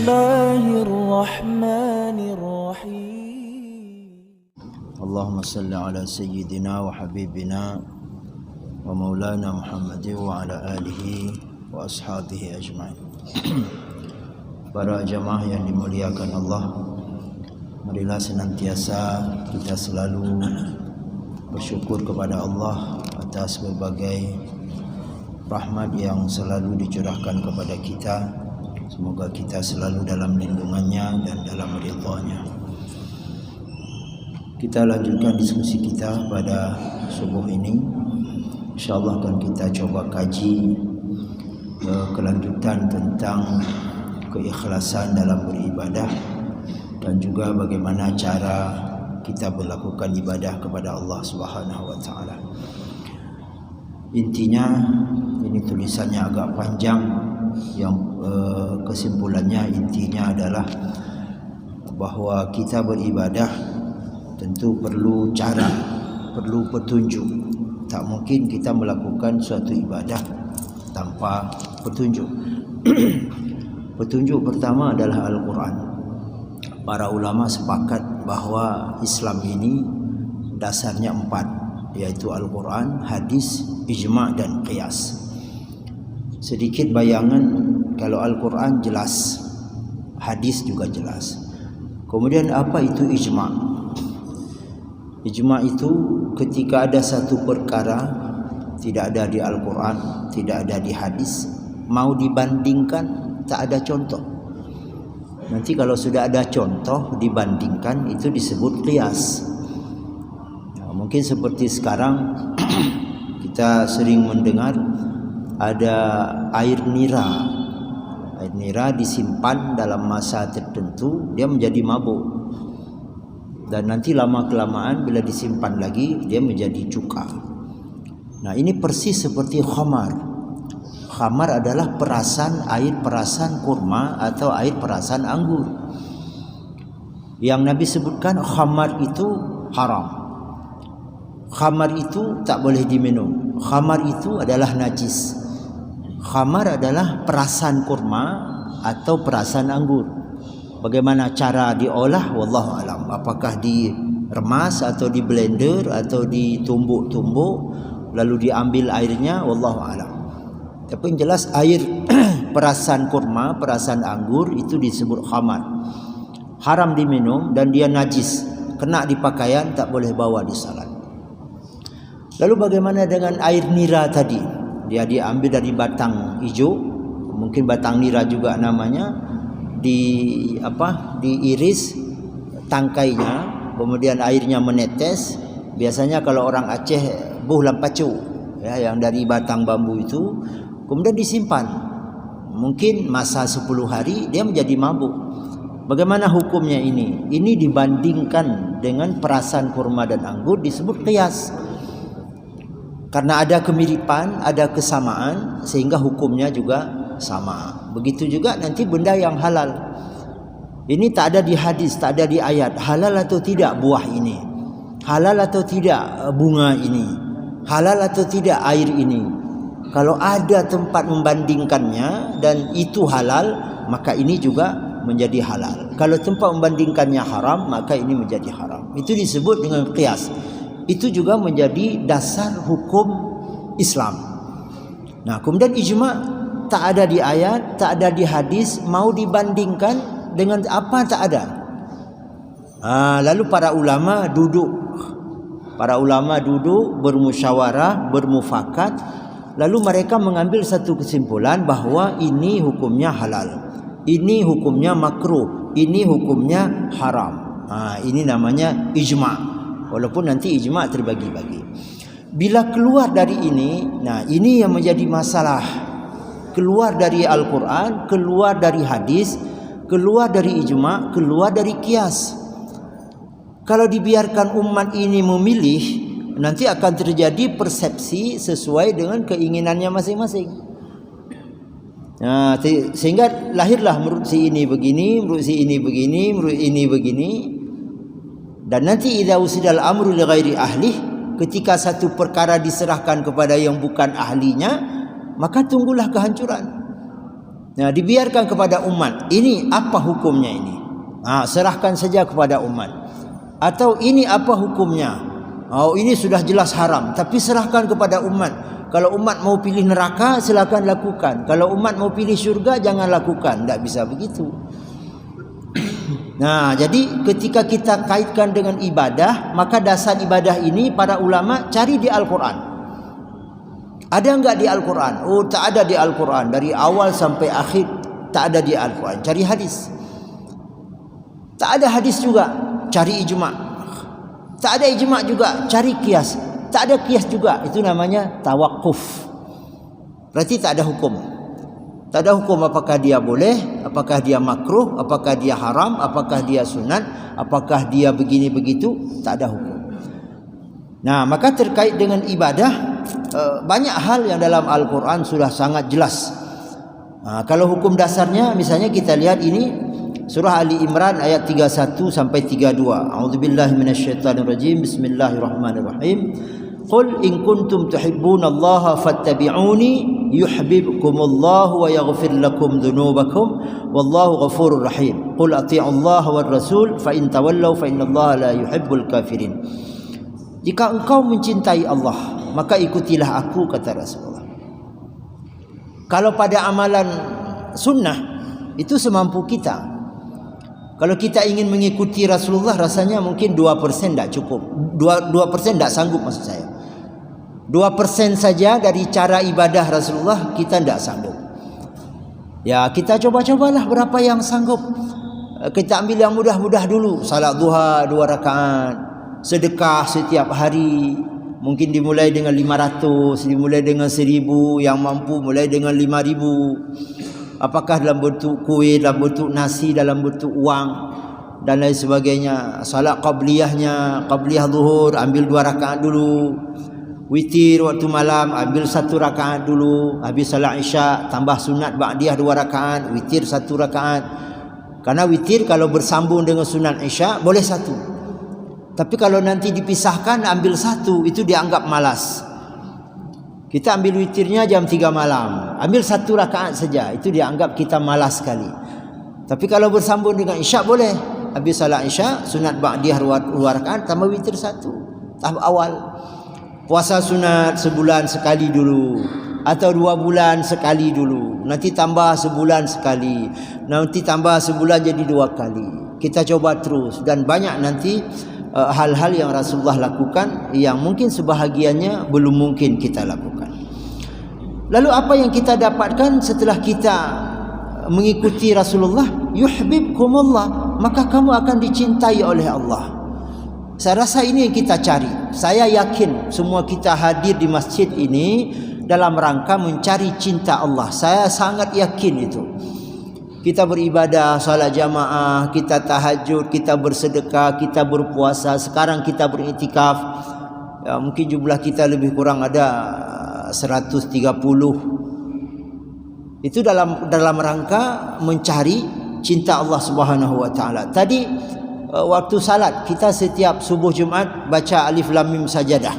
الله الرحمن الرحيم. اللهم صل على سيدنا وحبيبنا ومولانا محمد وعلى آله وأصحابه أجمعين. Para jamaah yang dimuliakan Allah, marilah senantiasa kita selalu bersyukur kepada Allah atas berbagai rahmat yang selalu dicurahkan kepada kita. Semoga kita selalu dalam lindungannya dan dalam ridha-Nya. Kita lanjutkan diskusi kita pada subuh ini. InsyaAllah akan kita coba kaji kelanjutan tentang keikhlasan dalam beribadah dan juga bagaimana cara kita melakukan ibadah kepada Allah Subhanahu wa taala. Intinya ini tulisannya agak panjang, yang kesimpulannya intinya adalah bahwa kita beribadah tentu perlu cara, perlu petunjuk. Tak mungkin kita melakukan suatu ibadah tanpa petunjuk. Petunjuk pertama adalah Al-Quran. Para ulama sepakat bahawa Islam ini dasarnya 4, yaitu Al-Quran, hadis, ijma' dan qiyas. Sedikit bayangan, kalau Al-Quran jelas, hadis juga jelas. Kemudian apa itu ijma'? Ijma' itu ketika ada satu perkara tidak ada di Al-Quran, tidak ada di hadis, mau dibandingkan tak ada contoh. Nanti kalau sudah ada contoh dibandingkan, itu disebut qiyas. Mungkin seperti sekarang kita sering mendengar ada air nira. Air nira disimpan dalam masa tertentu, dia menjadi mabuk. Dan nanti lama-kelamaan bila disimpan lagi, dia menjadi cuka. Nah, ini persis seperti khamar. Khamar adalah perasan air perasan kurma atau air perasan anggur. Yang Nabi sebutkan khamar itu haram. Khamar itu tak boleh diminum. Khamar itu adalah najis. Khamar adalah perasan kurma atau perasan anggur. Bagaimana cara diolah? Wallahu alam. Apakah diremas atau di blender atau ditumbuk-tumbuk lalu diambil airnya? Wallahu alam. Tapi yang jelas air perasan kurma, perasan anggur itu disebut khamar. Haram diminum dan dia najis. Kena di pakaian, tak boleh bawa di salat. Lalu bagaimana dengan air nira tadi? Dia diambil dari batang hijau, mungkin batang nira juga namanya, diiris tangkainya, kemudian airnya menetes. Biasanya kalau orang Aceh buh lampacu, ya, yang dari batang bambu itu, kemudian disimpan. Mungkin masa 10 hari dia menjadi mabuk. Bagaimana hukumnya ini? Ini dibandingkan dengan perasan kurma dan anggur disebut qiyas. Karena ada kemiripan, ada kesamaan, sehingga hukumnya juga sama. Begitu juga nanti benda yang halal. Ini tak ada di hadis, tak ada di ayat. Halal atau tidak buah ini? Halal atau tidak bunga ini? Halal atau tidak air ini? Kalau ada tempat membandingkannya dan itu halal, maka ini juga menjadi halal. Kalau tempat membandingkannya haram, maka ini menjadi haram. Itu disebut dengan qiyas. Itu juga menjadi dasar hukum Islam. Nah, kemudian ijma' tak ada di ayat, tak ada di hadis, mau dibandingkan dengan apa? Tak ada. Lalu para ulama duduk. Para ulama duduk, bermusyawarah, bermufakat. Lalu mereka mengambil satu kesimpulan bahawa ini hukumnya halal, ini hukumnya makruh, ini hukumnya haram. Ini namanya ijma'. Walaupun nanti ijma' terbagi-bagi. Bila keluar dari ini, nah ini yang menjadi masalah. Keluar dari Al-Quran, keluar dari hadis, keluar dari ijma', keluar dari qiyas. Kalau dibiarkan umat ini memilih, nanti akan terjadi persepsi sesuai dengan keinginannya masing-masing. Nah, sehingga lahirlah menurut si ini begini, menurut si ini begini, menurut ini begini. Dan nanti idza usidal amru li ghairi ahli, ketika satu perkara diserahkan kepada yang bukan ahlinya, maka tunggulah kehancuran. Nah, dibiarkan kepada umat. Ini apa hukumnya ini? Serahkan saja kepada umat. Atau ini apa hukumnya? Ini sudah jelas haram, tapi serahkan kepada umat. Kalau umat mau pilih neraka, silakan lakukan. Kalau umat mau pilih syurga, jangan lakukan. Tak bisa begitu. Nah, jadi ketika kita kaitkan dengan ibadah, maka dasar ibadah ini para ulama cari di Al-Quran. Ada enggak di Al-Quran? Tak ada di Al-Quran. Dari awal sampai akhir tak ada di Al-Quran. Cari hadis. Tak ada hadis juga, cari ijma'. Tak ada ijma' juga, cari qiyas. Tak ada qiyas juga, itu namanya tawakuf. Berarti tak ada hukum. Tak ada hukum apakah dia boleh, apakah dia makruh, apakah dia haram, apakah dia sunat, apakah dia begini begitu, tak ada hukum. Nah, maka terkait dengan ibadah, banyak hal yang dalam Al-Quran sudah sangat jelas. Kalau hukum dasarnya, misalnya kita lihat ini surah Ali Imran ayat 31 sampai 32. A'udzubillahi minasyaitonirrajim. Bismillahirrahmanirrahim. Qul in kuntum tuhibbunallaha fattabi'uni yuhibbukumullahu wa yaghfir lakum dhunubakum wallahu ghafurur rahim. Qul ati'ullaha war rasul fa in tawallaw fa innallaha la yuhibbul kafirin. Jika engkau mencintai Allah, maka ikutilah aku, kata Rasulullah. Kalau pada amalan sunnah, itu semampu kita. Kalau kita ingin mengikuti Rasulullah, rasanya mungkin 2% tak cukup. 2% tak sanggup, maksud saya. 2% saja dari cara ibadah Rasulullah, kita tak sanggup. Ya, kita coba-cobalah berapa yang sanggup. Kita ambil yang mudah-mudah dulu. Salat duha 2 rakaat. Sedekah setiap hari. Mungkin dimulai dengan 500, dimulai dengan 1000, yang mampu mulai dengan 5000. Apakah dalam bentuk kuih, dalam bentuk nasi, dalam bentuk uang dan lain sebagainya. Salat qabliyahnya, qabliyah zuhur, ambil 2 rakaat dulu. Witir waktu malam, ambil 1 rakaat dulu. Habis salat isya, tambah sunat ba'diyah 2 rakaat, witir 1 rakaat. Karena witir kalau bersambung dengan sunat isya boleh 1. Tapi kalau nanti dipisahkan ambil 1, itu dianggap malas. Kita ambil witirnya jam 3 malam, ambil 1 rakaat saja, itu dianggap kita malas sekali. Tapi kalau bersambung dengan isyak boleh. Habis salat isyak, sunat ba'diyah 2 rakaat tambah witir 1. Tahap awal. Puasa sunat sebulan sekali dulu, atau 2 bulan sekali dulu. Nanti tambah sebulan sekali. Nanti tambah sebulan jadi 2 kali. Kita coba terus, dan banyak nanti hal-hal yang Rasulullah lakukan yang mungkin sebahagiannya belum mungkin kita lakukan. Lalu apa yang kita dapatkan setelah kita mengikuti Rasulullah? Yuhibbukumullah, maka kamu akan dicintai oleh Allah. Saya rasa ini yang kita cari. Saya yakin semua kita hadir di masjid ini dalam rangka mencari cinta Allah. Saya sangat yakin itu. Kita beribadah, salat jamaah, kita tahajud, kita bersedekah, kita berpuasa. Sekarang kita beriktikaf. Ya, mungkin jumlah kita lebih kurang ada 130. Itu dalam rangka mencari cinta Allah Subhanahu wa taala. Tadi waktu salat kita setiap subuh Jumat baca Alif Lam Mim Sajadah.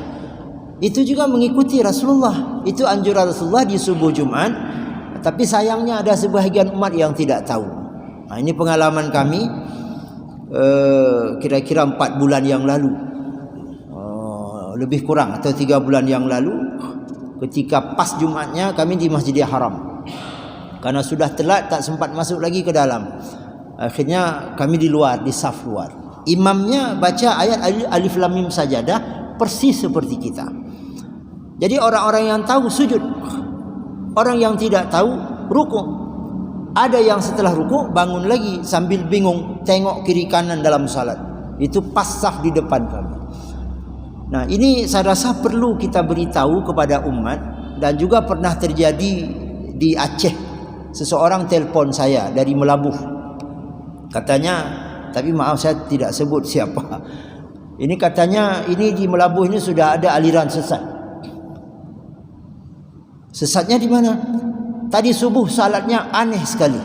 Itu juga mengikuti Rasulullah. Itu anjuran Rasulullah di subuh Jumat. Tapi sayangnya ada sebahagian umat yang tidak tahu. Ini pengalaman kami kira-kira 4 bulan yang lalu, lebih kurang, atau 3 bulan yang lalu, ketika pas Jumatnya kami di Masjidil Haram. Karena sudah telat tak sempat masuk lagi ke dalam. Akhirnya kami di luar, di saf luar. Imamnya baca ayat Alif Lam Mim Sajadah persis seperti kita. Jadi orang-orang yang tahu sujud, orang yang tidak tahu rukuk. Ada yang setelah rukuk bangun lagi sambil bingung tengok kiri kanan dalam salat. Itu pas saf di depan kami. Nah, ini saya rasa perlu kita beritahu kepada umat. Dan juga pernah terjadi di Aceh. Seseorang telpon saya dari Melabuh. Katanya, tapi maaf saya tidak sebut siapa. Ini katanya ini di Melabuh ini sudah ada aliran sesat. Sesatnya di mana? Tadi subuh salatnya aneh sekali.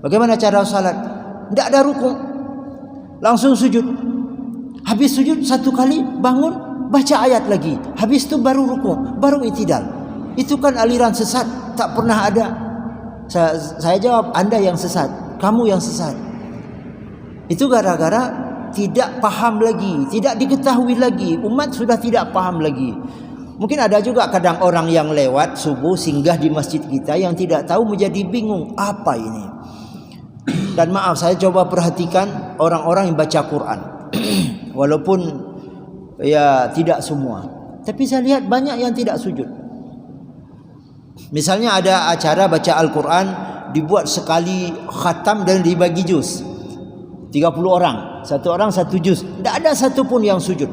Bagaimana cara salat? Tidak ada rukuk, langsung sujud. Habis sujud 1 kali bangun, baca ayat lagi. Habis itu baru rukuk, baru i'tidal. Itu kan aliran sesat, tak pernah ada. Saya jawab, Anda yang sesat, kamu yang sesat. Itu gara-gara tidak paham lagi, tidak diketahui lagi. Umat sudah tidak paham lagi. Mungkin ada juga kadang orang yang lewat subuh singgah di masjid kita yang tidak tahu menjadi bingung, apa ini? Dan maaf, saya coba perhatikan orang-orang yang baca Quran. Walaupun ya tidak semua, tapi saya lihat banyak yang tidak sujud. Misalnya ada acara baca Al-Quran, dibuat sekali khatam dan dibagi juz, 30 orang, satu orang satu juz, tidak ada satu pun yang sujud.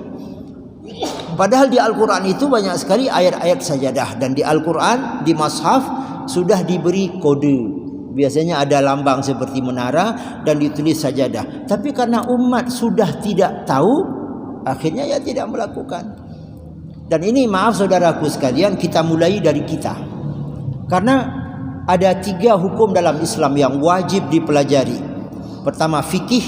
Padahal di Al-Quran itu banyak sekali ayat-ayat sajadah. Dan di Al-Quran, di Mashaf sudah diberi kode. Biasanya ada lambang seperti menara dan ditulis sajadah. Tapi karena umat sudah tidak tahu, akhirnya ya tidak melakukan. Dan ini maaf saudaraku sekalian, kita mulai dari kita. Karena ada 3 hukum dalam Islam yang wajib dipelajari. Pertama fikih,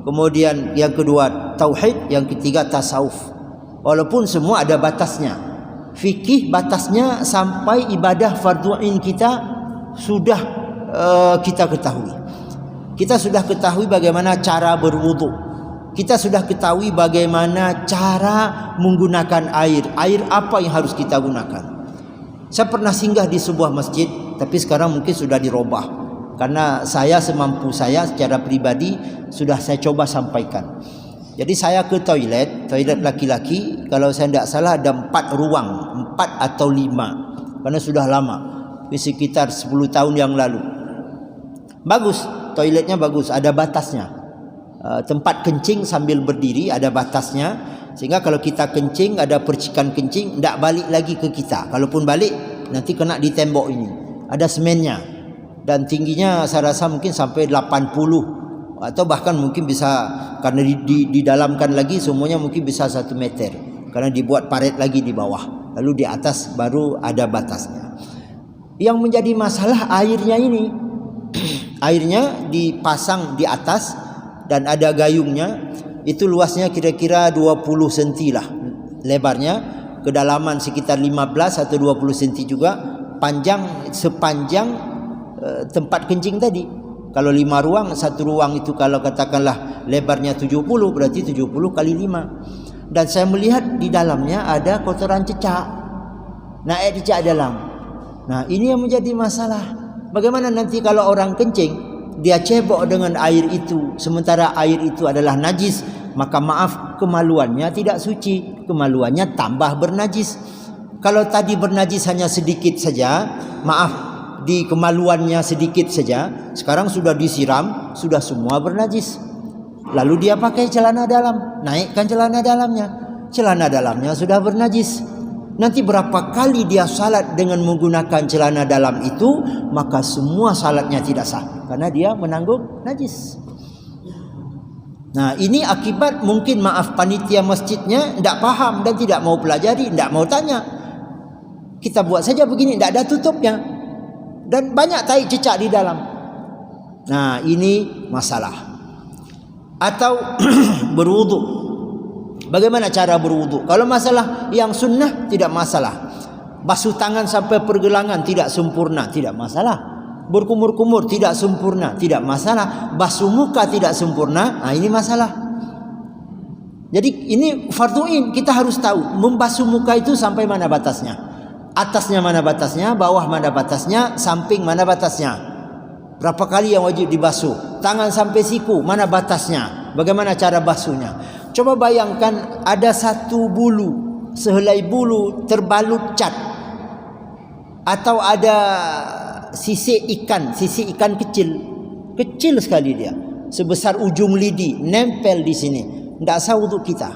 kemudian yang kedua tauhid, yang ketiga tasawuf. Walaupun semua ada batasnya. Fikih batasnya sampai ibadah fardu ain kita sudah kita ketahui. Kita sudah ketahui bagaimana cara berwudu. Kita sudah ketahui bagaimana cara menggunakan air. Air apa yang harus kita gunakan. Saya pernah singgah di sebuah masjid, tapi sekarang mungkin sudah dirubah. Karena saya semampu saya secara pribadi sudah saya coba sampaikan. Jadi saya ke toilet laki-laki, kalau saya tidak salah ada 4 ruang, 4 atau 5. Karena sudah lama, sekitar 10 tahun yang lalu. Bagus, toiletnya bagus, ada batasnya. Tempat kencing sambil berdiri ada batasnya, sehingga kalau kita kencing ada percikan kencing tidak balik lagi ke kita. Kalaupun balik nanti kena di tembok ini. Ada semennya dan tingginya saya rasa mungkin sampai 80 atau bahkan mungkin bisa, karena didalamkan lagi semuanya mungkin bisa 1 meter karena dibuat paret lagi di bawah, lalu di atas baru ada batasnya. Yang menjadi masalah airnya ini. Airnya dipasang di atas dan ada gayungnya. Itu luasnya kira-kira 20 cm lah lebarnya, kedalaman sekitar 15 atau 20 cm juga, panjang sepanjang tempat kencing tadi. Kalau 5 ruang, satu ruang itu kalau katakanlah lebarnya 70, berarti 70 kali 5. Dan saya melihat di dalamnya ada kotoran cecak. Nah, air cecak dalam. Nah, ini yang menjadi masalah. Bagaimana nanti kalau orang kencing, dia cebok dengan air itu, sementara air itu adalah najis, maka maaf, kemaluannya tidak suci, kemaluannya tambah bernajis. Kalau tadi bernajis hanya sedikit saja, maaf, di kemaluannya sedikit saja, sekarang sudah disiram, sudah semua bernajis. Lalu dia pakai celana dalam, naikkan celana dalamnya sudah bernajis. Nanti berapa kali dia salat dengan menggunakan celana dalam itu, maka semua salatnya tidak sah karena dia menanggung najis. Nah, ini akibat mungkin maaf panitia masjidnya tidak paham dan tidak mau pelajari, tidak mau tanya. Kita buat saja begini, tidak ada tutupnya dan banyak tai cecak di dalam. Nah, ini masalah. Atau berwudu. Bagaimana cara berwudu? Kalau masalah yang sunnah tidak masalah. Basuh tangan sampai pergelangan tidak sempurna, tidak masalah. Berkumur-kumur tidak sempurna, tidak masalah. Basuh muka tidak sempurna, nah ini masalah. Jadi ini fardhu ain, kita harus tahu membasuh muka itu sampai mana batasnya. Atasnya mana batasnya, bawah mana batasnya, samping mana batasnya. Berapa kali yang wajib dibasuh? Tangan sampai siku, mana batasnya? Bagaimana cara basuhnya? Coba bayangkan ada satu bulu, sehelai bulu terbalut cat, atau ada sisik ikan kecil sekali dia, sebesar ujung lidi, nempel di sini. Tidak sah wuduk kita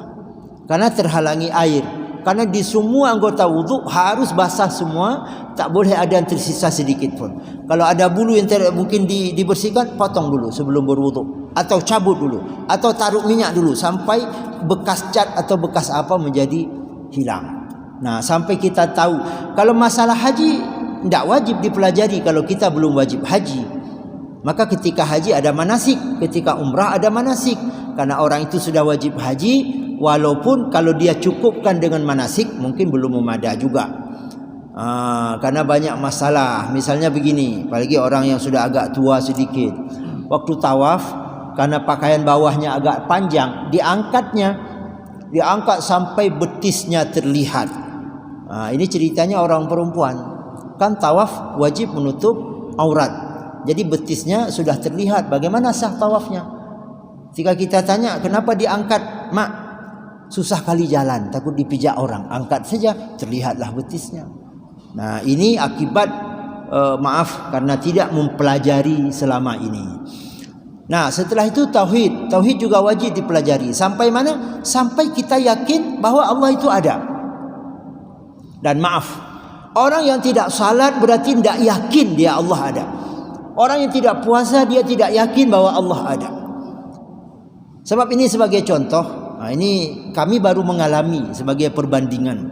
karena terhalangi air. Karena di semua anggota wuduk harus basah semua, tak boleh ada yang tersisa sedikit pun. Kalau ada bulu yang mungkin dibersihkan, potong dulu sebelum berwuduk, atau cabut dulu, atau taruh minyak dulu sampai bekas cat atau bekas apa menjadi hilang. Nah, sampai kita tahu. Kalau masalah haji tidak wajib dipelajari kalau kita belum wajib haji. Maka ketika haji ada manasik, ketika umrah ada manasik. Karena orang itu sudah wajib haji, walaupun kalau dia cukupkan dengan manasik mungkin belum memadai juga. Karena banyak masalah. Misalnya begini, apalagi orang yang sudah agak tua sedikit. Waktu tawaf, karena pakaian bawahnya agak panjang, diangkat sampai betisnya terlihat. Ini ceritanya orang perempuan. Kan tawaf wajib menutup aurat. Jadi betisnya sudah terlihat. Bagaimana sah tawafnya? Jika kita tanya, kenapa diangkat? Mak, susah kali jalan, takut dipijak orang. Angkat saja, terlihatlah betisnya. Nah, ini akibat maaf karena tidak mempelajari selama ini. Nah, setelah itu tauhid. Tauhid juga wajib dipelajari. Sampai mana? Sampai kita yakin bahwa Allah itu ada. Dan maaf, orang yang tidak salat berarti tidak yakin dia Allah ada. Orang yang tidak puasa dia tidak yakin bahwa Allah ada. Sebab ini sebagai contoh, ini kami baru mengalami sebagai perbandingan.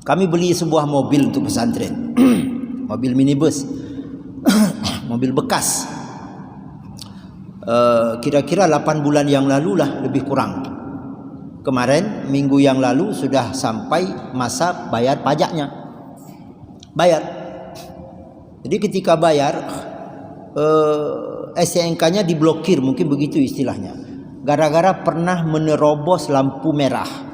Kami beli sebuah mobil untuk pesantren. Mobil minibus. Mobil bekas. Kira-kira 8 bulan yang lalu lah, lebih kurang. Kemarin minggu yang lalu sudah sampai masa bayar pajaknya. Bayar. Jadi ketika bayar STNK-nya diblokir, mungkin begitu istilahnya. Gara-gara pernah menerobos lampu merah.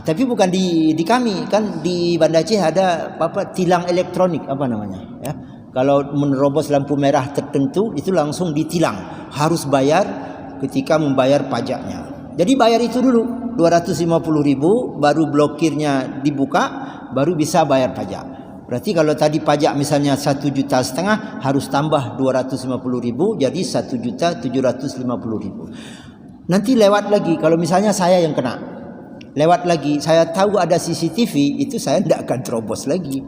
Tapi bukan di kami, kan di Banda Aceh ada tilang elektronik, apa namanya ya. Kalau menerobos lampu merah tertentu itu langsung ditilang, harus bayar ketika membayar pajaknya. Jadi bayar itu dulu 250.000, baru blokirnya dibuka, baru bisa bayar pajak. Berarti kalau tadi pajak misalnya 1,5 juta, harus tambah 250.000, jadi 1.750.000. Nanti lewat lagi, kalau misalnya saya yang kena, lewat lagi, saya tahu ada CCTV, itu saya tidak akan terobos lagi.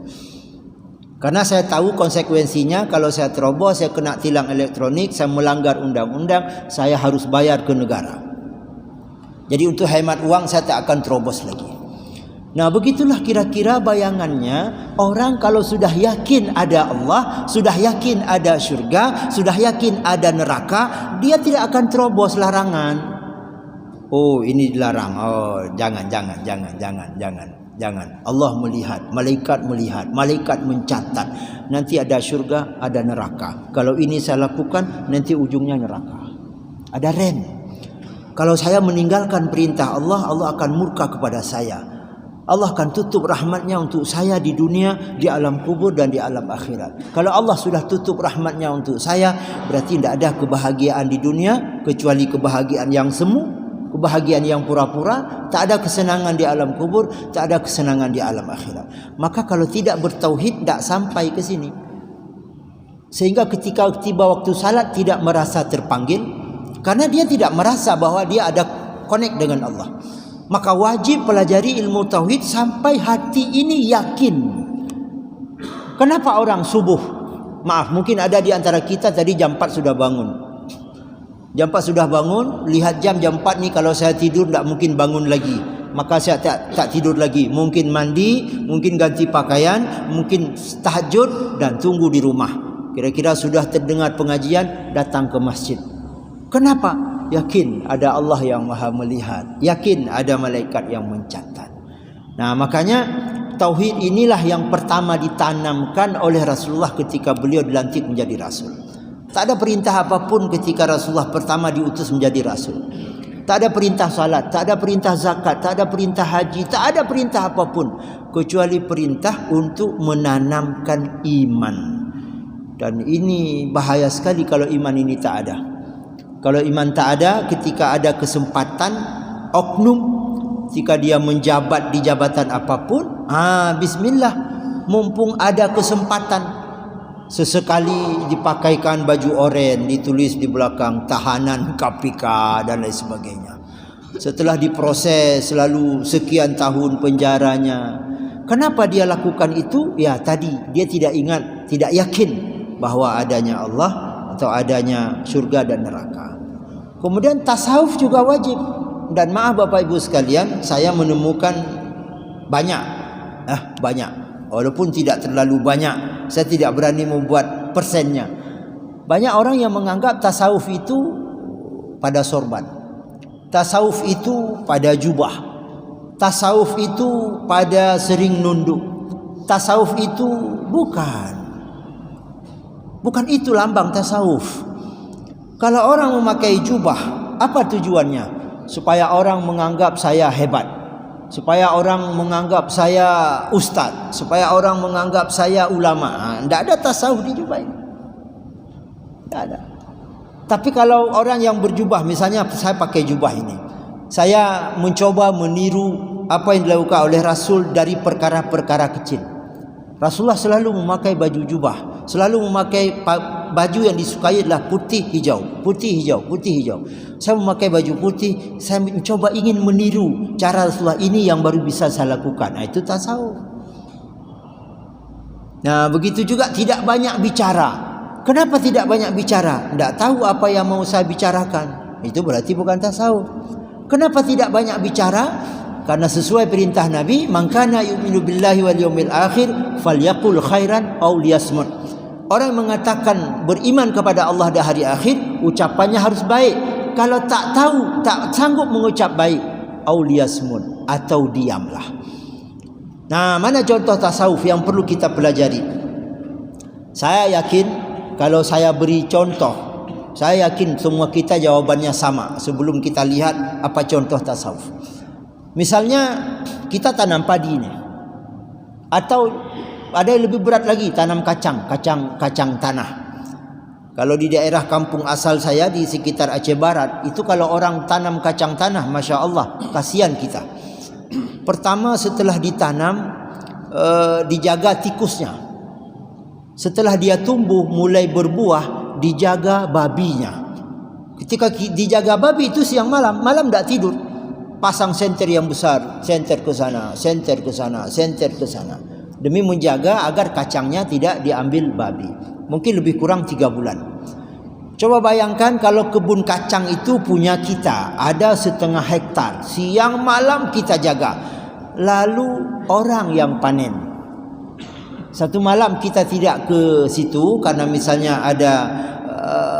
Karena saya tahu konsekuensinya, kalau saya terobos, saya kena tilang elektronik, saya melanggar undang-undang, saya harus bayar ke negara. Jadi untuk hemat uang, saya tak akan terobos lagi. Nah, begitulah kira-kira bayangannya orang kalau sudah yakin ada Allah, sudah yakin ada syurga, sudah yakin ada neraka, dia tidak akan terobos larangan. Oh, ini dilarang. Oh, jangan. Allah melihat, malaikat mencatat. Nanti ada syurga, ada neraka. Kalau ini saya lakukan, nanti ujungnya neraka. Ada rem. Kalau saya meninggalkan perintah Allah, Allah akan murka kepada saya. Allah akan tutup rahmatnya untuk saya di dunia, di alam kubur dan di alam akhirat. Kalau Allah sudah tutup rahmatnya untuk saya, berarti tidak ada kebahagiaan di dunia kecuali kebahagiaan yang semu, kebahagiaan yang pura-pura, tak ada kesenangan di alam kubur, tak ada kesenangan di alam akhirat. Maka kalau tidak bertauhid, tidak sampai ke sini. Sehingga ketika tiba waktu salat tidak merasa terpanggil, karena dia tidak merasa bahwa dia ada connect dengan Allah. Maka wajib pelajari ilmu tauhid sampai hati ini yakin. Kenapa orang subuh? Maaf, mungkin ada di antara kita tadi jam 4 sudah bangun. Jam 4 sudah bangun, lihat jam 4 ni kalau saya tidur tak mungkin bangun lagi. Maka saya tak tidur lagi. Mungkin mandi, mungkin ganti pakaian, mungkin tahajud dan tunggu di rumah. Kira-kira sudah terdengar pengajian, datang ke masjid. Kenapa? Yakin ada Allah yang maha melihat. Yakin ada malaikat yang mencatat. Nah, makanya tauhid inilah yang pertama ditanamkan oleh Rasulullah ketika beliau dilantik menjadi Rasul. Tak ada perintah apapun ketika Rasulullah pertama diutus menjadi Rasul. Tak ada perintah salat, tak ada perintah zakat, tak ada perintah haji, tak ada perintah apapun. Kecuali perintah untuk menanamkan iman. Dan ini bahaya sekali kalau iman ini tak ada. Kalau iman tak ada, ketika ada kesempatan oknum, ketika dia menjabat di jabatan apapun, bismillah, mumpung ada kesempatan, sesekali dipakaikan baju oranye, ditulis di belakang tahanan KPK dan lain sebagainya. Setelah diproses selalu sekian tahun penjaranya. Kenapa dia lakukan itu? Ya tadi dia tidak ingat, tidak yakin bahwa adanya Allah atau adanya surga dan neraka. Kemudian tasawuf juga wajib. Dan maaf Bapak Ibu sekalian, saya menemukan banyak. Walaupun tidak terlalu banyak, saya tidak berani membuat persennya. Banyak orang yang menganggap tasawuf itu pada sorban. Tasawuf itu pada jubah. Tasawuf itu pada sering nunduk. Tasawuf itu bukan itu lambang tasawuf. Kalau orang memakai jubah, apa tujuannya? Supaya orang menganggap saya hebat, supaya orang menganggap saya ustaz, supaya orang menganggap saya ulama. Tidak ada tasawuf di jubah ini. Tidak ada. Tapi kalau orang yang berjubah, misalnya saya pakai jubah ini, saya mencoba meniru apa yang dilakukan oleh Rasul dari perkara-perkara kecil. Rasulullah selalu memakai baju jubah, selalu memakai baju yang disukai adalah putih hijau, putih hijau, putih hijau. Saya memakai baju putih, saya mencoba ingin meniru cara Rasulullah, ini yang baru bisa saya lakukan. Nah, itu tasawuf. Nah, begitu juga tidak banyak bicara. Kenapa tidak banyak bicara? Tidak tahu apa yang mau saya bicarakan. Itu berarti bukan tasawuf. Kenapa tidak banyak bicara? Karena sesuai perintah Nabi, man kana yu'minu billahi wal yawmil akhir falyaqul khairan aw liyasmut. Orang yang mengatakan beriman kepada Allah dan hari akhir, ucapannya harus baik. Kalau tak tahu, tak sanggup mengucap baik, aw liyasmut, atau diamlah. Nah, mana contoh tasawuf yang perlu kita pelajari? Saya yakin kalau saya beri contoh, saya yakin semua kita jawabannya sama sebelum kita lihat apa contoh tasawuf. Misalnya kita tanam padi ini, atau ada yang lebih berat lagi, tanam kacang tanah. Kalau di daerah kampung asal saya di sekitar Aceh Barat, itu kalau orang tanam kacang tanah, Masya Allah, kasihan kita. Pertama setelah ditanam, dijaga tikusnya. Setelah dia tumbuh mulai berbuah, dijaga babinya. Ketika dijaga babi itu siang malam tidak tidur. Pasang senter yang besar, senter ke sana, senter ke sana, senter ke sana, demi menjaga agar kacangnya tidak diambil babi. Mungkin lebih kurang 3 bulan. Coba bayangkan kalau kebun kacang itu punya kita, ada 1/2 hektar, siang malam kita jaga. Lalu orang yang panen, satu malam kita tidak ke situ karena misalnya ada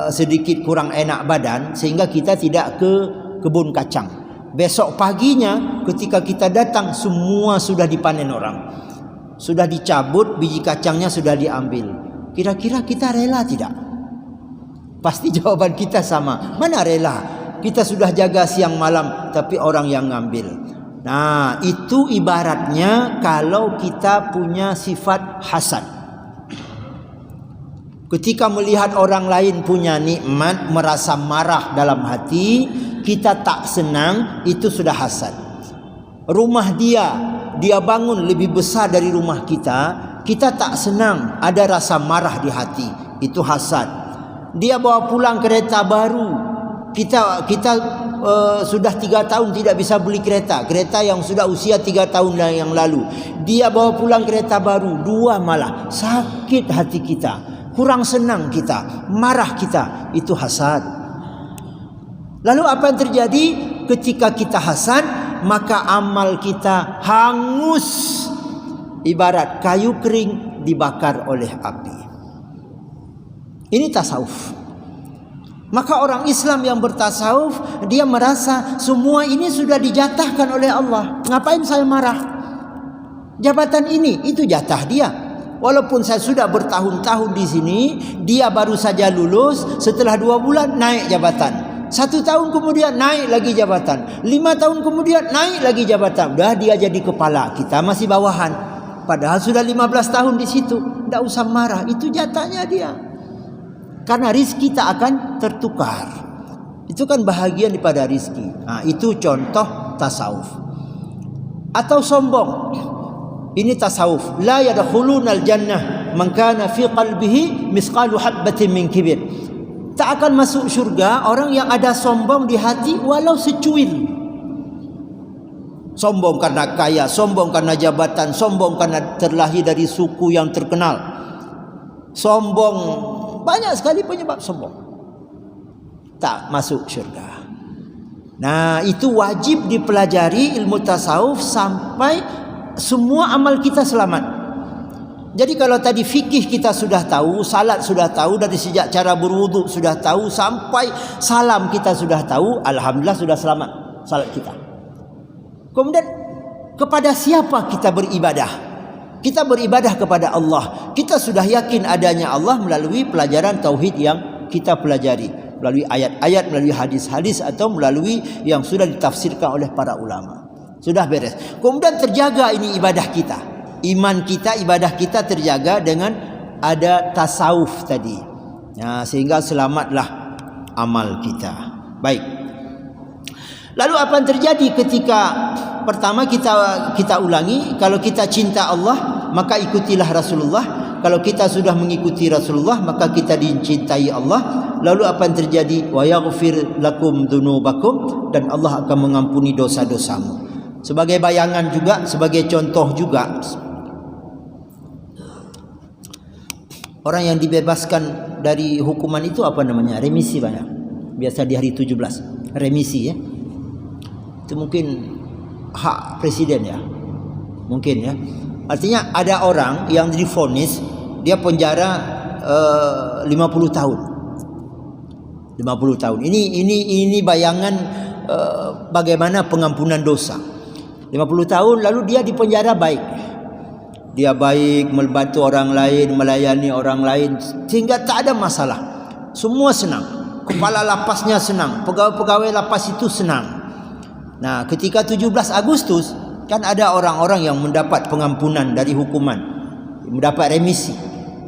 sedikit kurang enak badan, sehingga kita tidak ke kebun kacang. Besok paginya ketika kita datang, semua sudah dipanen orang, sudah dicabut, biji kacangnya sudah diambil. Kira-kira kita rela tidak? Pasti jawaban kita sama. Mana rela? Kita sudah jaga siang malam, tapi orang yang ngambil. Nah, itu ibaratnya kalau kita punya sifat hasad. Ketika melihat orang lain punya nikmat, merasa marah dalam hati, kita tak senang, itu sudah hasad. Rumah dia bangun lebih besar dari rumah kita tak senang, ada rasa marah di hati, itu hasad. Dia bawa pulang kereta baru, kita sudah 3 tahun tidak bisa beli kereta yang sudah usia 3 tahun yang lalu. Dia bawa pulang kereta baru, 2 malah, sakit hati kita, kurang senang kita, marah kita, itu hasad. Lalu apa yang terjadi ketika kita hasad? Maka amal kita hangus, ibarat kayu kering dibakar oleh api. Ini tasawuf. Maka orang Islam yang bertasawuf, dia merasa semua ini sudah dijatahkan oleh Allah. Ngapain saya marah? Jabatan ini, itu jatah dia. Walaupun saya sudah bertahun-tahun di sini, dia baru saja lulus, setelah 2 bulan naik jabatan. 1 tahun kemudian naik lagi jabatan. 5 tahun kemudian naik lagi jabatan. Dah dia jadi kepala, kita masih bawahan. Padahal sudah 15 tahun di situ. Tidak usah marah, itu jatahnya dia. Karena rizki tak akan tertukar. Itu kan bahagian daripada rizki. Nah, itu contoh tasawuf. Atau sombong. Ini tasawuf. La yadkhulunal jannah man kana fi qalbihi misqalu habbatin min kibir. Tak akan masuk syurga orang yang ada sombong di hati walau secuil. Sombong karena kaya, sombong karena jabatan, sombong karena terlahir dari suku yang terkenal. Sombong, banyak sekali penyebab sombong. Tak masuk syurga. Nah, itu wajib dipelajari ilmu tasawuf sampai semua amal kita selamat. Jadi kalau tadi fikih kita sudah tahu, salat sudah tahu, dari sejak cara berwuduk sudah tahu, sampai salam kita sudah tahu, alhamdulillah sudah selamat. salat kita. Kemudian kepada siapa kita beribadah? Kita beribadah kepada Allah. Kita sudah yakin adanya Allah melalui pelajaran tauhid yang kita pelajari, melalui ayat-ayat, melalui hadis-hadis, atau melalui yang sudah ditafsirkan oleh para ulama. Sudah beres. Kemudian terjaga ini ibadah kita. Iman kita, ibadah kita terjaga dengan ada tasawuf tadi. Ya, sehingga selamatlah amal kita. Baik. Lalu apa yang terjadi ketika pertama kita ulangi, kalau kita cinta Allah maka ikutilah Rasulullah. Kalau kita sudah mengikuti Rasulullah maka kita dicintai Allah. Lalu apa yang terjadi? Wa yaghfir lakum dzunubakum, dan Allah akan mengampuni dosa-dosamu. Sebagai bayangan juga, sebagai contoh juga, orang yang dibebaskan dari hukuman itu apa namanya? Remisi banyak. Biasa di hari 17 remisi ya. Itu mungkin hak presiden ya, mungkin ya. Artinya ada orang yang divonis dia penjara 50 tahun. 50 tahun. Ini bayangan bagaimana pengampunan dosa. 50 tahun lalu dia di penjara baik. Dia baik, membantu orang lain, melayani orang lain, sehingga tak ada masalah. Semua senang. Kepala lapasnya senang, pegawai-pegawai lapas itu senang. Nah, ketika 17 Agustus kan ada orang-orang yang mendapat pengampunan dari hukuman, mendapat remisi.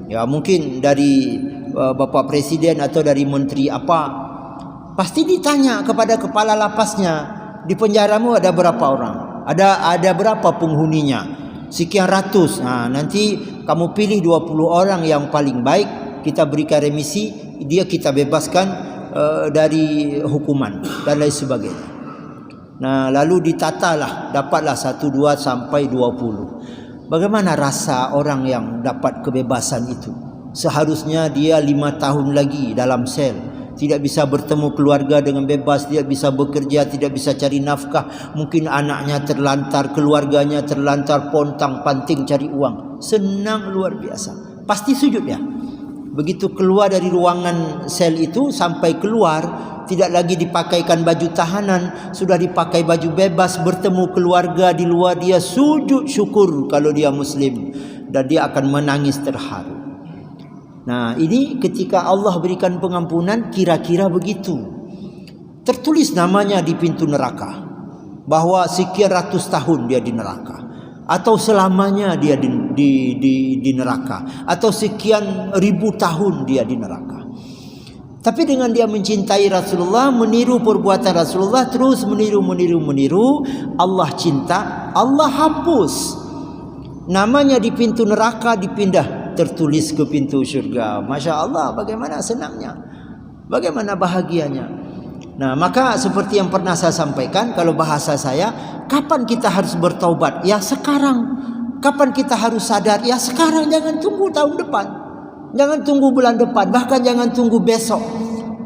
Ya, mungkin dari Bapak Presiden atau dari menteri apa. Pasti ditanya kepada kepala lapasnya, di penjaramu ada berapa orang? Ada berapa penghuninya? Sekian ratus. Nah, nanti kamu pilih 20 orang yang paling baik, kita berikan remisi, dia kita bebaskan dari hukuman dan lain sebagainya. Nah, lalu ditatalah, dapatlah 1, 2 sampai 20. Bagaimana rasa orang yang dapat kebebasan itu? Seharusnya dia 5 tahun lagi dalam sel, tidak bisa bertemu keluarga dengan bebas, tidak bisa bekerja, tidak bisa cari nafkah, mungkin anaknya terlantar, keluarganya terlantar, pontang panting cari uang. Senang luar biasa. Pasti sujud ya. Begitu keluar dari ruangan sel itu, sampai keluar tidak lagi dipakaikan baju tahanan, sudah dipakai baju bebas, bertemu keluarga di luar, dia sujud syukur kalau dia muslim, dan dia akan menangis terharu. Nah, ini ketika Allah berikan pengampunan, kira-kira begitu. Tertulis namanya di pintu neraka, bahwa sekian ratus tahun dia di neraka, atau selamanya dia di neraka, atau sekian ribu tahun dia di neraka. Tapi dengan dia mencintai Rasulullah, meniru perbuatan Rasulullah, terus meniru, Allah cinta, Allah hapus namanya di pintu neraka, dipindah, tertulis ke pintu syurga. Masya Allah, bagaimana senangnya, bagaimana bahagianya. Nah, maka seperti yang pernah saya sampaikan, kalau bahasa saya, kapan kita harus bertaubat? Ya sekarang. Kapan kita harus sadar? Ya sekarang, jangan tunggu tahun depan, jangan tunggu bulan depan, bahkan jangan tunggu besok.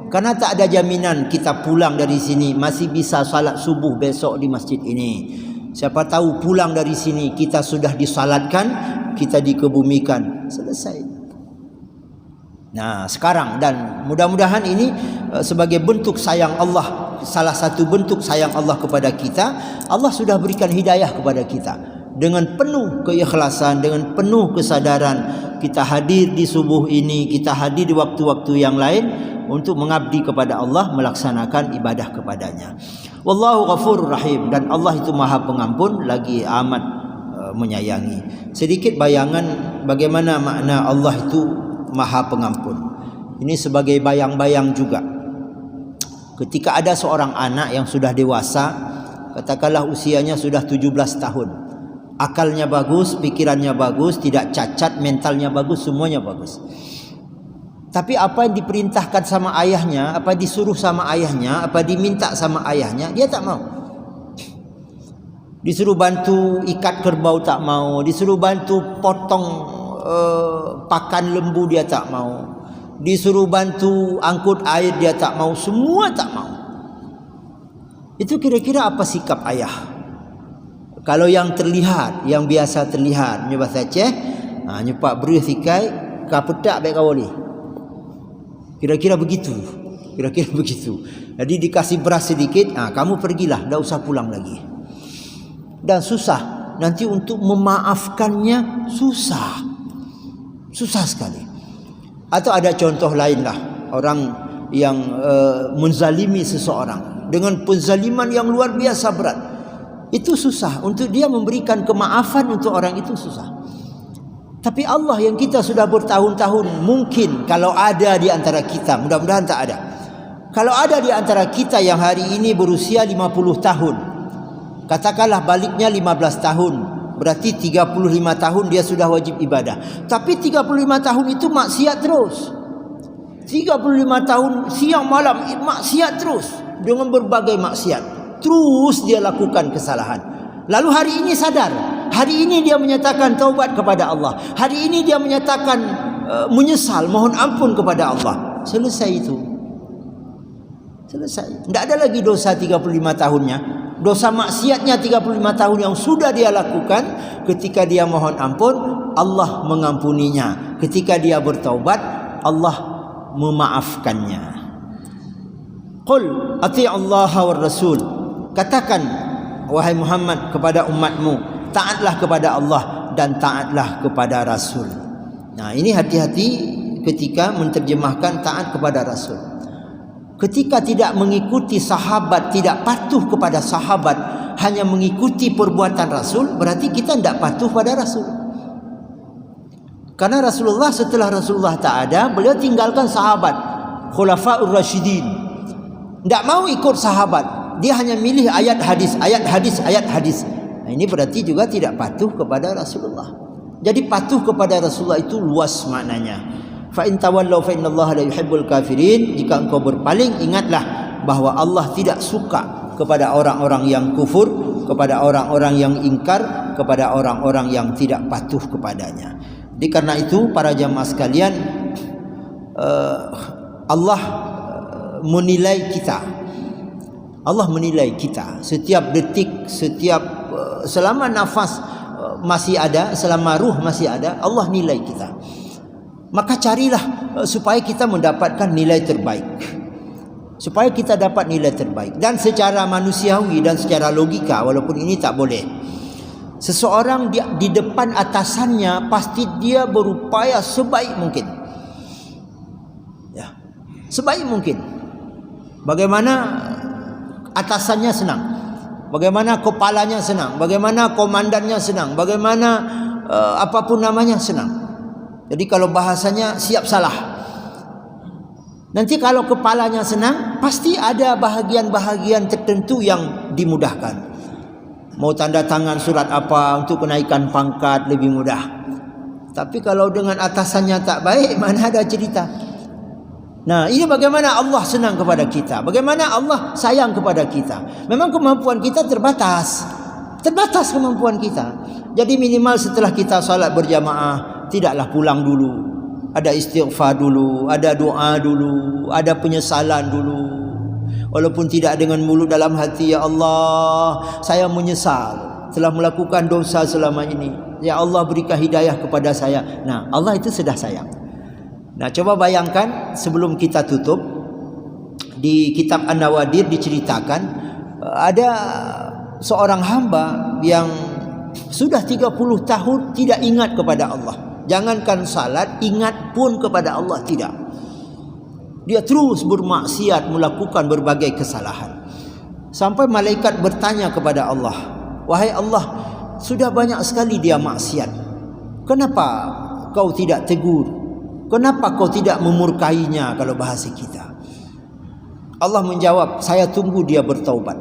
Karena tak ada jaminan kita pulang dari sini masih bisa salat subuh besok di masjid ini. Siapa tahu pulang dari sini kita sudah disalatkan, kita dikebumikan, selesai. Nah, sekarang, dan mudah-mudahan ini sebagai bentuk sayang Allah, salah satu bentuk sayang Allah kepada kita. Allah sudah berikan hidayah kepada kita. Dengan penuh keikhlasan, dengan penuh kesadaran, kita hadir di subuh ini, kita hadir di waktu-waktu yang lain untuk mengabdi kepada Allah, melaksanakan ibadah kepadanya. Wallahu ghafurur rahim, dan Allah itu Maha Pengampun lagi amat menyayangi. Sedikit bayangan bagaimana makna Allah itu Maha Pengampun. Ini sebagai bayang-bayang juga. Ketika ada seorang anak yang sudah dewasa, katakanlah usianya sudah 17 tahun. Akalnya bagus, pikirannya bagus, tidak cacat, mentalnya bagus, semuanya bagus. Tapi apa yang diperintahkan sama ayahnya, apa disuruh sama ayahnya, apa diminta sama ayahnya, dia tak mau. Disuruh bantu ikat kerbau tak mau, disuruh bantu potong pakan lembu dia tak mau, disuruh bantu angkut air dia tak mau, semua tak mau. Itu kira-kira apa sikap ayah? Kalau yang terlihat, yang biasa terlihat, nyebab Aceh, nyepak beruh sikai, ka pedak baik kawali. Kira-kira begitu. Kira-kira begitu. Jadi dikasih beras sedikit, kamu pergilah, dah usah pulang lagi. Dan susah. Nanti untuk memaafkannya susah. Susah sekali. Atau ada contoh lain lah. Orang yang menzalimi seseorang dengan penzaliman yang luar biasa berat. Itu susah. Untuk dia memberikan kemaafan untuk orang itu susah. Tapi Allah yang kita sudah bertahun-tahun, mungkin kalau ada di antara kita, mudah-mudahan tak ada. Kalau ada di antara kita yang hari ini berusia 50 tahun, katakanlah baliknya 15 tahun, berarti 35 tahun dia sudah wajib ibadah. Tapi 35 tahun itu maksiat terus. 35 tahun siang malam maksiat terus, dengan berbagai maksiat. Terus dia lakukan kesalahan. Lalu hari ini sadar, hari ini dia menyatakan taubat kepada Allah, hari ini dia menyatakan menyesal, mohon ampun kepada Allah. Selesai itu. Selesai. Tidak ada lagi dosa 35 tahunnya. Dosa maksiatnya 35 tahun yang sudah dia lakukan. Ketika dia mohon ampun, Allah mengampuninya. Ketika dia bertaubat, Allah memaafkannya. Qul ati' Allah wa Rasul. Katakan wahai Muhammad kepada umatmu, taatlah kepada Allah dan taatlah kepada Rasul. Nah, ini hati-hati ketika menerjemahkan taat kepada Rasul. Ketika tidak mengikuti sahabat, tidak patuh kepada sahabat, hanya mengikuti perbuatan Rasul, berarti kita tidak patuh pada Rasul. Karena Rasulullah, setelah Rasulullah tak ada, beliau tinggalkan sahabat Khulafaur Rasyidin. Tidak mau ikut sahabat. Dia hanya milih ayat hadis, ayat hadis, ayat hadis. Nah, ini berarti juga tidak patuh kepada Rasulullah. Jadi patuh kepada Rasulullah itu luas maknanya. Fa in tawallaw fa innallaha la yuhibbul kafirin. Jika engkau berpaling, ingatlah bahwa Allah tidak suka kepada orang-orang yang kufur, kepada orang-orang yang ingkar, kepada orang-orang yang tidak patuh kepadanya. Jadi karena itu para jamaah sekalian, Allah menilai kita. Allah menilai kita setiap detik, setiap selama nafas masih ada, selama ruh masih ada, Allah nilai kita. Maka carilah supaya kita mendapatkan nilai terbaik. Supaya kita dapat nilai terbaik. Dan secara manusiawi dan secara logika, walaupun ini tak boleh, seseorang di depan atasannya pasti dia berupaya sebaik mungkin. Ya, sebaik mungkin. Bagaimana atasannya senang, bagaimana kepalanya senang, bagaimana komandannya senang, bagaimana apapun namanya senang. Jadi kalau bahasanya siap salah. Nanti kalau kepalanya senang, pasti ada bahagian-bahagian tertentu yang dimudahkan. Mau tanda tangan surat apa untuk kenaikan pangkat lebih mudah. Tapi kalau dengan atasannya tak baik, mana ada cerita. Nah, ini bagaimana Allah senang kepada kita, bagaimana Allah sayang kepada kita. Memang kemampuan kita terbatas. Terbatas kemampuan kita. Jadi minimal setelah kita salat berjamaah, tidaklah pulang dulu. Ada istighfar dulu, ada doa dulu, ada penyesalan dulu. Walaupun tidak dengan mulut, dalam hati, ya Allah, saya menyesal telah melakukan dosa selama ini. Ya Allah, berikan hidayah kepada saya. Nah, Allah itu sudah sayang. Nah, coba bayangkan sebelum kita tutup, di kitab An-Nawadir diceritakan ada seorang hamba yang sudah 30 tahun tidak ingat kepada Allah. Jangankan salat, ingat pun kepada Allah tidak. Dia terus bermaksiat, melakukan berbagai kesalahan. Sampai malaikat bertanya kepada Allah, wahai Allah, sudah banyak sekali dia maksiat. Kenapa kau tidak tegur? Kenapa kau tidak memurkainya kalau bahasa kita? Allah menjawab, saya tunggu dia bertaubat.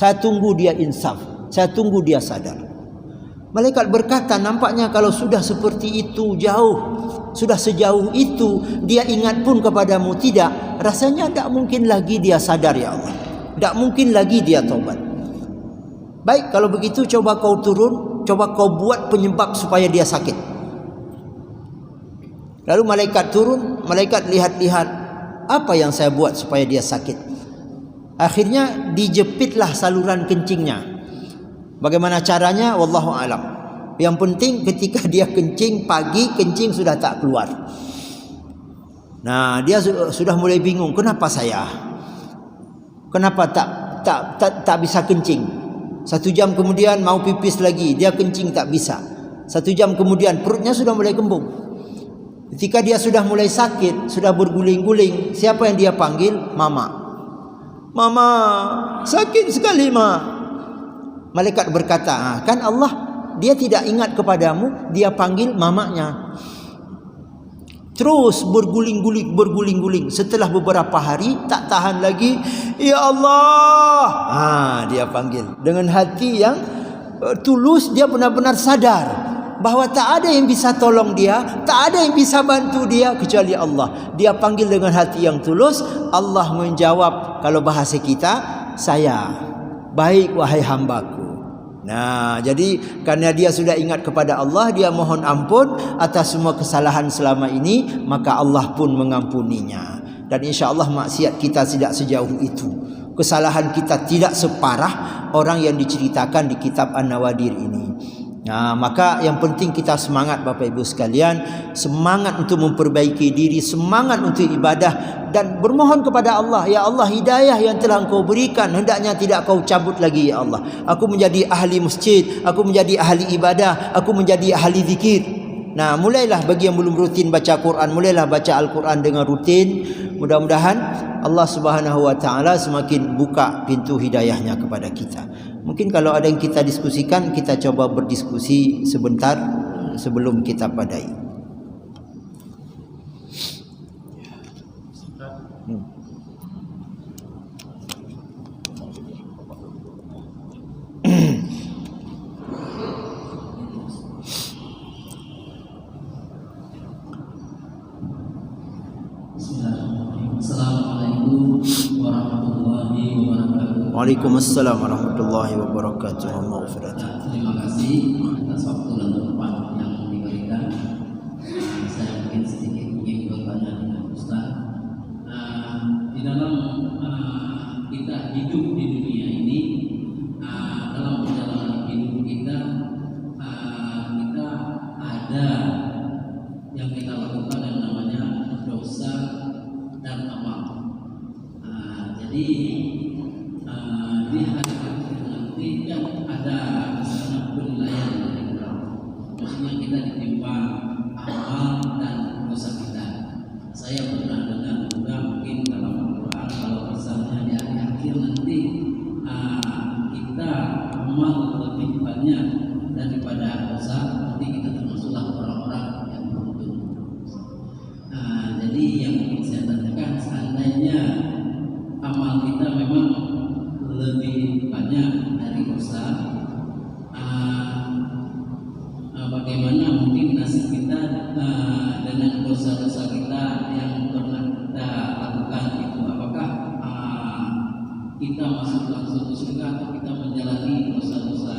Saya tunggu dia insaf. Saya tunggu dia sadar. Malaikat berkata, nampaknya kalau sudah seperti itu jauh, sudah sejauh itu dia ingat pun kepadamu tidak, rasanya tidak mungkin lagi dia sadar ya Allah. Tidak mungkin lagi dia taubat. Baik, kalau begitu coba kau turun, coba kau buat penyebab supaya dia sakit. Lalu malaikat turun, malaikat lihat-lihat, apa yang saya buat supaya dia sakit. Akhirnya dijepitlah saluran kencingnya. Bagaimana caranya? Wallahu alam. Yang penting ketika dia kencing pagi, kencing sudah tak keluar. Nah, dia sudah mulai bingung, kenapa saya? Kenapa tak bisa kencing? 1 jam kemudian mau pipis lagi, dia kencing tak bisa. 1 jam kemudian perutnya sudah mulai kembung. Ketika dia sudah mulai sakit, sudah berguling-guling, siapa yang dia panggil? Mama. Mama, sakit sekali, Ma. Malaikat berkata, kan Allah, dia tidak ingat kepadamu, dia panggil mamanya. Terus berguling-guling. Setelah beberapa hari tak tahan lagi, ya Allah. Dia panggil dengan hati yang tulus. Dia benar-benar sadar bahwa tak ada yang bisa tolong dia, tak ada yang bisa bantu dia kecuali Allah. Dia panggil dengan hati yang tulus. Allah menjawab, kalau bahasa kita, saya baik wahai hambaku. Nah, jadi karena dia sudah ingat kepada Allah, dia mohon ampun atas semua kesalahan selama ini, maka Allah pun mengampuninya. Dan insya-Allah maksiat kita tidak sejauh itu. Kesalahan kita tidak separah orang yang diceritakan di kitab An-Nawadir ini. Nah, maka yang penting kita semangat Bapak Ibu sekalian, semangat untuk memperbaiki diri, semangat untuk ibadah dan bermohon kepada Allah, ya Allah, hidayah yang telah Engkau berikan hendaknya tidak Kau cabut lagi, ya Allah. Aku menjadi ahli masjid, aku menjadi ahli ibadah, aku menjadi ahli zikir. Nah, mulailah bagi yang belum rutin baca Quran, mulailah baca Al-Quran dengan rutin. Mudah-mudahan Allah Subhanahu wa taala semakin buka pintu hidayahnya kepada kita. Mungkin kalau ada yang kita diskusikan, kita coba berdiskusi sebentar sebelum kita padai. Assalamualaikum warahmatullahi wabarakatuh. Waalaikumsalam warahmatullahi wabarakatuh. Terima kasih atas waktu dan tempat yang diberikan. Saya mungkin sedikit ingin bertanya dengan Ustaz. Di dalam kita hidup di dunia ini, dalam perjalanan hidup kita, kita ada yang kita lakukan yang namanya dosa dan amal. Jadi di hari akhir nanti kan ada sana penilaian dari Allah. Maksudnya kita ditimpa amal dan dosa kita. Saya pernah dengar juga mungkin dalam Al-Quran, kalau misalnya di hari akhir nanti kita amal lebih banyak daripada dosa, nanti kita termasuklah orang-orang yang beruntung. Jadi yang ingin saya tanyakan, seandainya amal kita memang lebih banyak dari dosa, bagaimana mungkin nasib kita dengan dosa-dosa kita yang pernah kita lakukan itu? Apakah kita masuk langsung ke surga atau kita menjalani dosa-dosa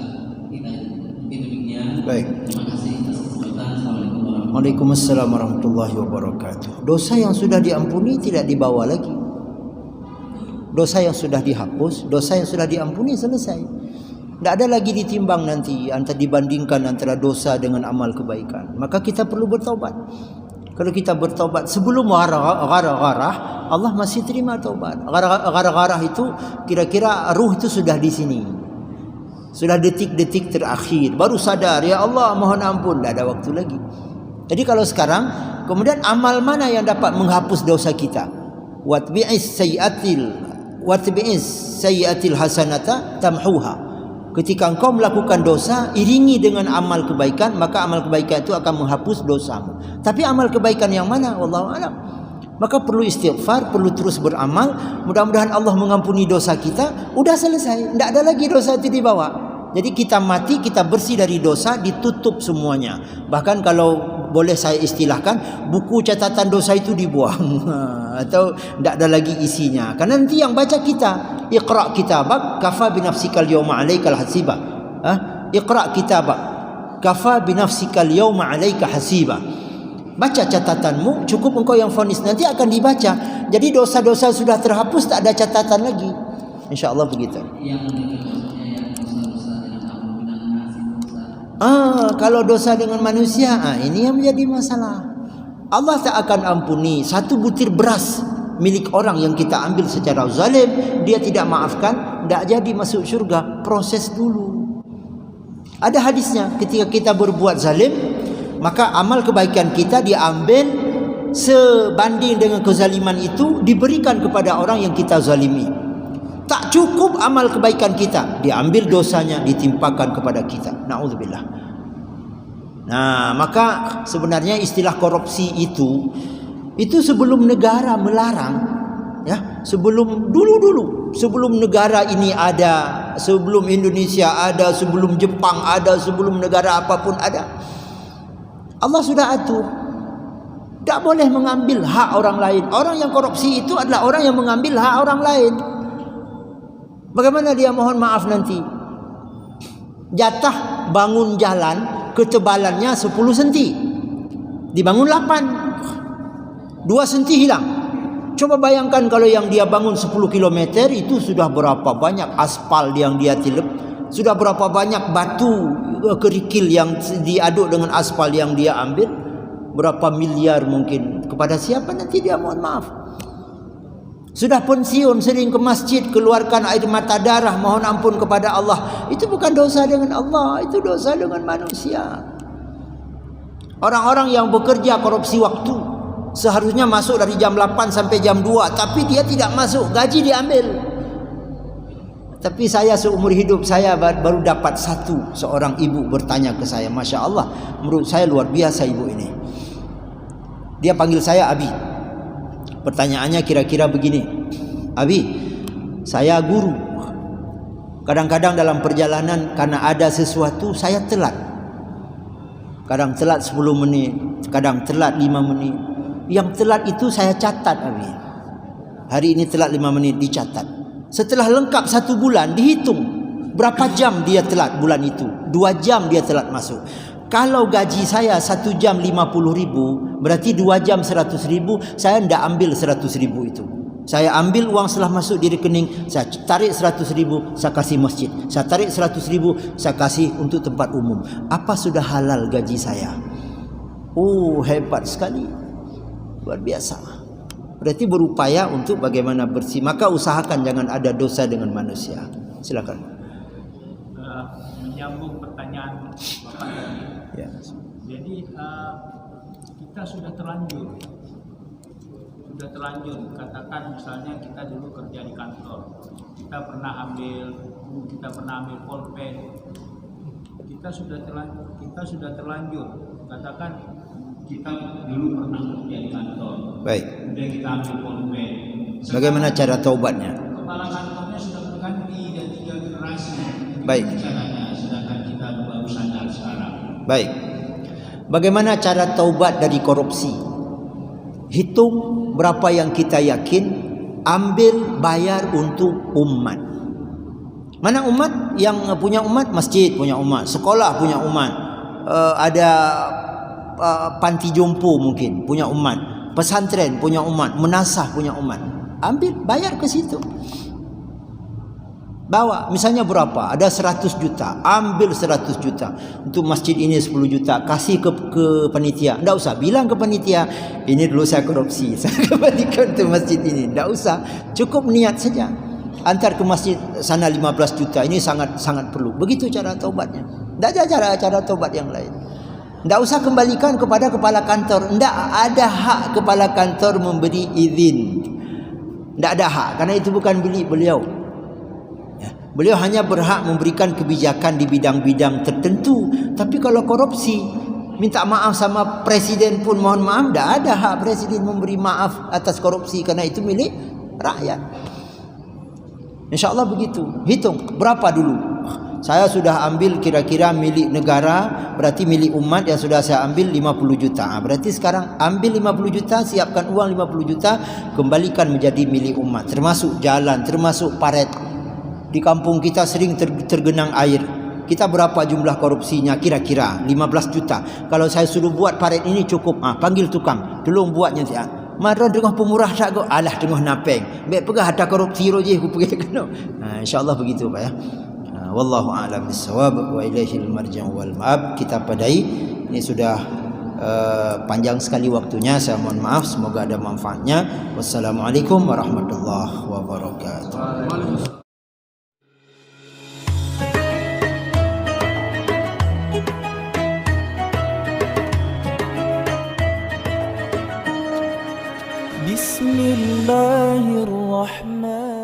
kita itu? Mungkin demikian. Baik. Terima kasih atas kesempatan. Assalamualaikum warahmatullahi wabarakatuh. Waalaikumsalam warahmatullahi wabarakatuh. Dosa yang sudah diampuni tidak dibawa lagi. Dosa yang sudah dihapus, dosa yang sudah diampuni, selesai. Tidak ada lagi ditimbang nanti dibandingkan antara dosa dengan amal kebaikan. Maka kita perlu bertaubat. Kalau kita bertaubat sebelum gharah-gharah, Allah masih terima taubat. Gharah-gharah itu kira-kira ruh itu sudah di sini. Sudah detik-detik terakhir baru sadar, ya Allah mohon ampun, tidak ada waktu lagi. Jadi kalau sekarang, kemudian amal mana yang dapat menghapus dosa kita? Watbi'is sayyi'atil hasanata tamhuha. Ketika engkau melakukan dosa, iringi dengan amal kebaikan, maka amal kebaikan itu akan menghapus dosamu. Tapi amal kebaikan yang mana? Wallahu a'lam. Maka perlu istighfar, perlu terus beramal. Mudah-mudahan Allah mengampuni dosa kita. Udah selesai, tidak ada lagi dosa itu dibawa. Jadi kita mati, kita bersih dari dosa, ditutup semuanya. Bahkan kalau boleh saya istilahkan, buku catatan dosa itu dibuang atau tidak ada lagi isinya. Karena nanti yang baca kita, iqra' kitabak kafa binafsikal yawma 'alaikal hasiba. Iqra' kitabak kafa binafsikal yawma 'alaika hasiba. Baca catatanmu, cukup engkau yang vonis, nanti akan dibaca. Jadi dosa-dosa sudah terhapus, tak ada catatan lagi. Insya-Allah begitu. Kalau dosa dengan manusia, ini yang menjadi masalah. Allah tak akan ampuni satu butir beras milik orang yang kita ambil secara zalim, dia tidak maafkan, tak jadi masuk syurga. Proses dulu. Ada hadisnya, ketika kita berbuat zalim, maka amal kebaikan kita diambil sebanding dengan kezaliman itu, diberikan kepada orang yang kita zalimi. Tak cukup amal kebaikan kita, diambil dosanya, ditimpakan kepada kita. Na'udzubillah. Nah, maka sebenarnya istilah korupsi itu sebelum negara melarang, ya, sebelum dulu sebelum negara ini ada, sebelum Indonesia ada, sebelum Jepang ada, sebelum negara apapun ada, Allah sudah atur. Tak boleh mengambil hak orang lain. Orang yang korupsi itu adalah orang yang mengambil hak orang lain. Bagaimana dia mohon maaf nanti? Jatah bangun jalan ketebalannya 10 senti, dibangun 8, 2 senti hilang. Coba bayangkan kalau yang dia bangun 10 km itu sudah berapa banyak aspal yang dia tilep, sudah berapa banyak batu kerikil yang diaduk dengan aspal yang dia ambil, berapa miliar mungkin. Kepada siapa nanti dia mohon maaf? Sudah pensiun, sering ke masjid, keluarkan air mata darah, mohon ampun kepada Allah. Itu bukan dosa dengan Allah, itu dosa dengan manusia. Orang-orang yang bekerja korupsi waktu, seharusnya masuk dari jam 8 sampai jam 2, tapi dia tidak masuk, gaji diambil. Tapi saya seumur hidup saya baru dapat satu, seorang ibu bertanya ke saya, Masya Allah, menurut saya luar biasa ibu ini. Dia panggil saya Abi. Pertanyaannya kira-kira begini, Abi, saya guru. Kadang-kadang dalam perjalanan karena ada sesuatu saya telat. Kadang telat 10 menit, kadang telat 5 menit. Yang telat itu saya catat, Abi. Hari ini telat 5 menit, dicatat. Setelah lengkap 1 bulan, dihitung berapa jam dia telat bulan itu. 2 jam dia telat masuk. Kalau gaji saya 1 jam 50.000, berarti 2 jam 100.000, saya tidak ambil 100.000 itu. Saya ambil uang setelah masuk di rekening, saya tarik 100.000, saya kasih masjid. Saya tarik 100.000, saya kasih untuk tempat umum. Apa sudah halal gaji saya? Oh, hebat sekali. Luar biasa. Berarti berupaya untuk bagaimana bersih. Maka usahakan jangan ada dosa dengan manusia. Silakan. Menyambung pertanyaan Bapak tadi. Ya. Jadi kita sudah terlanjur, katakan misalnya kita dulu kerja di kantor, kita pernah ambil pulpen, kita sudah terlanjur, katakan kita dulu pernah kerja di kantor, Baik. kemudian kita ambil pulpen. Bagaimana cara taubatnya? Kepala kantornya sudah berganti dan 3 generasi. Baik. Caranya, sedangkan kita baru sadar sekarang. Baik. Bagaimana cara taubat dari korupsi? Hitung berapa yang kita yakin, ambil bayar untuk umat. Mana umat? Yang punya umat, masjid punya umat, sekolah punya umat, ada panti jompo mungkin punya umat, pesantren punya umat, menasah punya umat. Ambil, bayar ke situ. Bawa, misalnya berapa? Ada 100 juta, ambil 100 juta. Untuk masjid ini 10 juta, kasih ke panitia. Tidak usah bilang ke panitia, ini dulu saya korupsi, saya kembalikan untuk masjid ini. Tidak usah, cukup niat saja. Antar ke masjid sana 15 juta, ini sangat perlu. Begitu cara taubatnya. Tidak ada cara taubat yang lain. Tidak usah kembalikan kepada kepala kantor. Tidak ada hak kepala kantor memberi izin. Tidak ada hak, karena itu bukan milik beliau. Beliau hanya berhak memberikan kebijakan di bidang-bidang tertentu. Tapi kalau korupsi, minta maaf sama presiden pun mohon maaf, tidak ada hak presiden memberi maaf atas korupsi, karena itu milik rakyat. InsyaAllah begitu. Hitung berapa dulu. Saya sudah ambil kira-kira milik negara, berarti milik umat yang sudah saya ambil 50 juta. Berarti sekarang ambil 50 juta, siapkan uang 50 juta, kembalikan menjadi milik umat. Termasuk jalan, termasuk paret. Di kampung kita sering tergenang air. Kita berapa jumlah korupsinya? Kira-kira 15 juta. Kalau saya suruh buat paret ini cukup. Panggil tukang, tolong buatnya. Marah dengan pemurah tak go. Alah dengan napeng. Baik pegah ada korupsi roje aku pergi kena. Insya-Allah begitu Pak ya. Wallahu a'lam bissawab wa ilaihil marja' wal ma'ab. Kita padai. Ini sudah panjang sekali waktunya, saya mohon maaf, semoga ada manfaatnya. Wassalamualaikum warahmatullahi wabarakatuh. بسم الله الرحمن